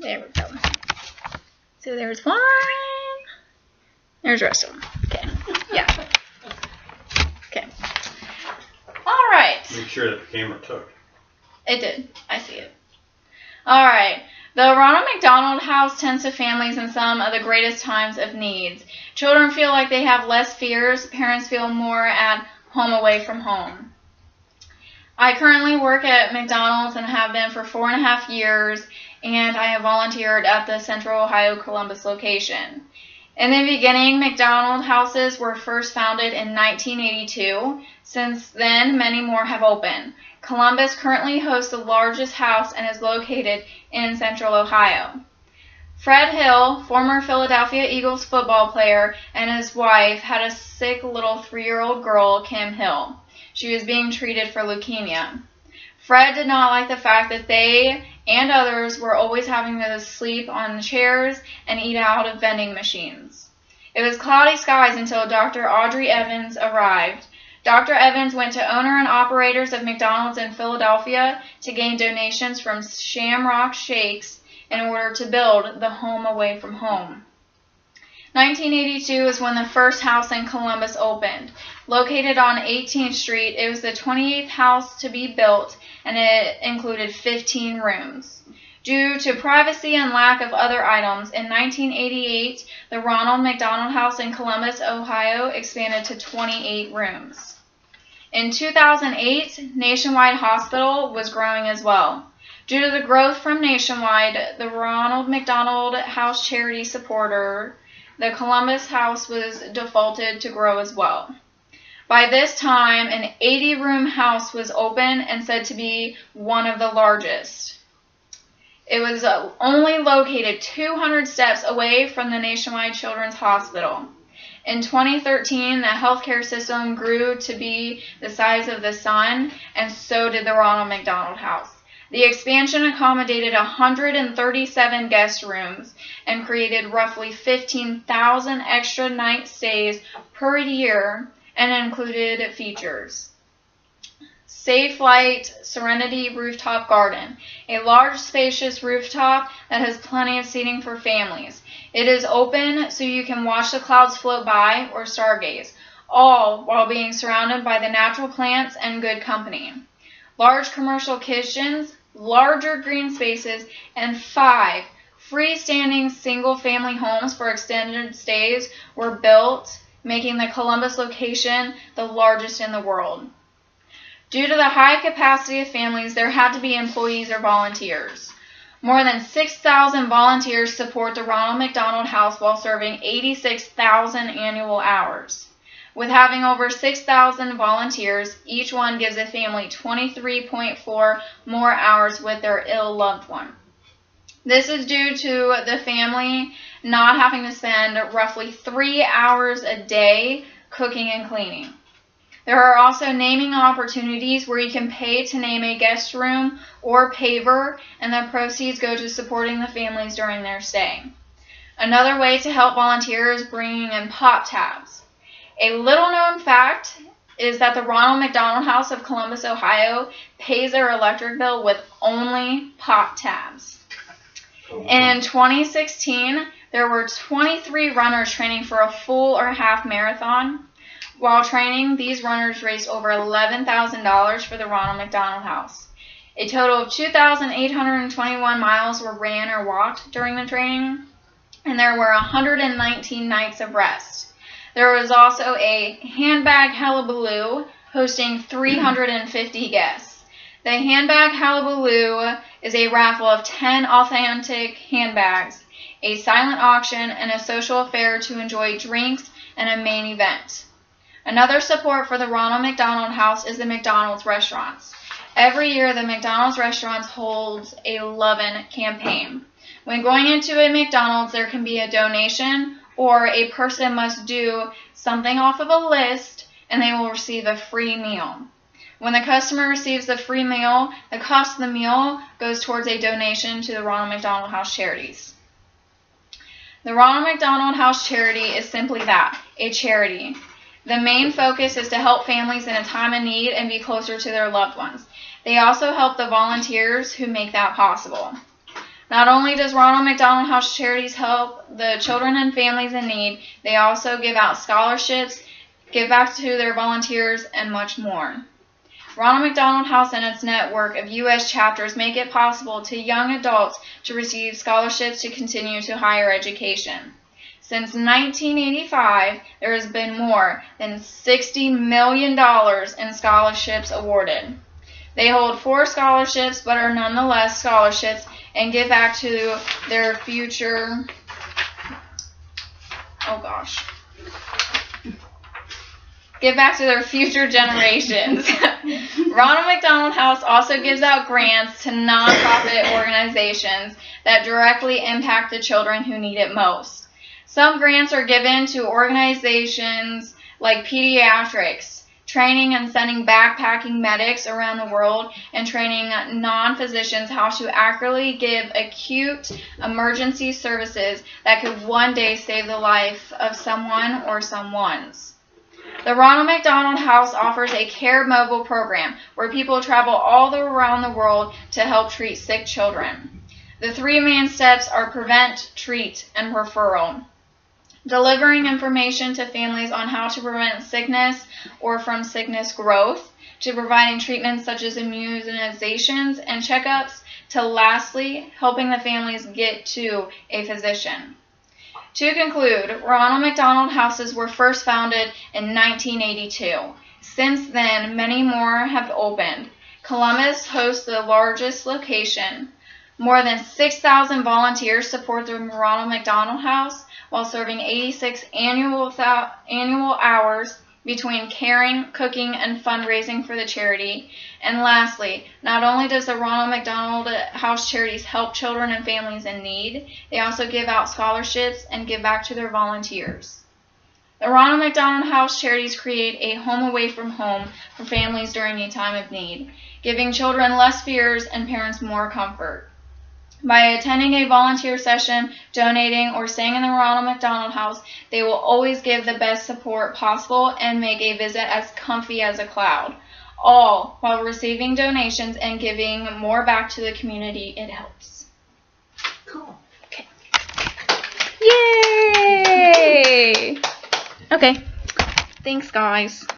There we go. So there's one. There's the rest of them. Okay. Yeah. Okay. All right. Make sure that the camera took. It did. I see it. All right. The Ronald McDonald House tends to families in some of the greatest times of needs. Children feel like they have less fears. Parents feel more at home away from home. I currently work at McDonald's and have been for 4.5 years, and I have volunteered at the Central Ohio Columbus location. In the beginning, McDonald houses were first founded in 1982. Since then, many more have opened. Columbus currently hosts the largest house and is located in Central Ohio. Fred Hill, former Philadelphia Eagles football player, and his wife had a sick little 3-year-old girl, Kim Hill. She was being treated for leukemia. Fred did not like the fact that they and others were always having to sleep on chairs and eat out of vending machines. It was cloudy skies until Dr. Audrey Evans arrived. Dr. Evans went to owner and operators of McDonald's in Philadelphia to gain donations from Shamrock Shakes in order to build the home away from home. 1982 is when the first house in Columbus opened. Located on 18th Street, it was the 28th house to be built, and it included 15 rooms. Due to privacy and lack of other items, in 1988, the Ronald McDonald House in Columbus, Ohio expanded to 28 rooms. In 2008, Nationwide Hospital was growing as well. Due to the growth from Nationwide, the Ronald McDonald House charity supporter, the Columbus House was defaulted to grow as well. By this time, an 80-room house was open and said to be one of the largest. It was only located 200 steps away from the Nationwide Children's Hospital. In 2013, the healthcare system grew to be the size of the sun, and so did the Ronald McDonald House. The expansion accommodated 137 guest rooms and created roughly 15,000 extra night stays per year and included features. Safe Light Serenity Rooftop Garden, a large spacious rooftop that has plenty of seating for families. It is open so you can watch the clouds float by or stargaze, all while being surrounded by the natural plants and good company. Large commercial kitchens, larger green spaces, and 5 freestanding single-family homes for extended stays were built, making the Columbus location the largest in the world. Due to the high capacity of families, there had to be employees or volunteers. More than 6,000 volunteers support the Ronald McDonald House while serving 86,000 annual hours. With having over 6,000 volunteers, each one gives a family 23.4 more hours with their ill loved one. This is due to the family not having to spend roughly 3 hours a day cooking and cleaning. There are also naming opportunities where you can pay to name a guest room or paver, and the proceeds go to supporting the families during their stay. Another way to help volunteer is bringing in pop tabs. A little-known fact is that the Ronald McDonald House of Columbus, Ohio pays their electric bill with only pop tabs. In 2016, there were 23 runners training for a full or half marathon. While training, these runners raised over $11,000 for the Ronald McDonald House. A total of 2,821 miles were ran or walked during the training, and there were 119 nights of rest. There was also a handbag hullabaloo hosting 350 guests. The handbag hullabaloo is a raffle of 10 authentic handbags, a silent auction, and a social affair to enjoy drinks and a main event. Another support for the Ronald McDonald House is the McDonald's restaurants. Every year, the McDonald's restaurants holds a Lovin' campaign. When going into a McDonald's, there can be a donation, or a person must do something off of a list, and they will receive a free meal. When the customer receives the free meal, the cost of the meal goes towards a donation to the Ronald McDonald House charities. The Ronald McDonald House charity is simply that, a charity. The main focus is to help families in a time of need and be closer to their loved ones. They also help the volunteers who make that possible. Not only does Ronald McDonald House Charities help the children and families in need, they also give out scholarships, give back to their volunteers, and much more. Ronald McDonald House and its network of U.S. chapters make it possible to young adults to receive scholarships to continue to higher education. Since 1985, there has been more than $60 million in scholarships awarded. They hold 4 scholarships, but are nonetheless scholarships and give back to their future. Give back to their future generations. Ronald McDonald House also gives out grants to nonprofit organizations that directly impact the children who need it most. Some grants are given to organizations like pediatrics, training and sending backpacking medics around the world, and training non-physicians how to accurately give acute emergency services that could one day save the life of someone or someone's. The Ronald McDonald House offers a care mobile program where people travel all around the world to help treat sick children. The 3 main steps are prevent, treat, and referral. Delivering information to families on how to prevent sickness or from sickness growth, to providing treatments such as immunizations and checkups, to lastly, helping the families get to a physician. To conclude, Ronald McDonald Houses were first founded in 1982. Since then, many more have opened. Columbus hosts the largest location. More than 6,000 volunteers support the Ronald McDonald House, while serving 86 annual hours between caring, cooking, and fundraising for the charity. And lastly, not only does the Ronald McDonald House Charities help children and families in need, they also give out scholarships and give back to their volunteers. The Ronald McDonald House Charities create a home away from home for families during a time of need, giving children less fears and parents more comfort. By attending a volunteer session, donating, or staying in the Ronald McDonald House, they will always give the best support possible and make a visit as comfy as a cloud, all while receiving donations and giving more back to the community it helps. Cool. Okay. Yay! Okay. Thanks, guys.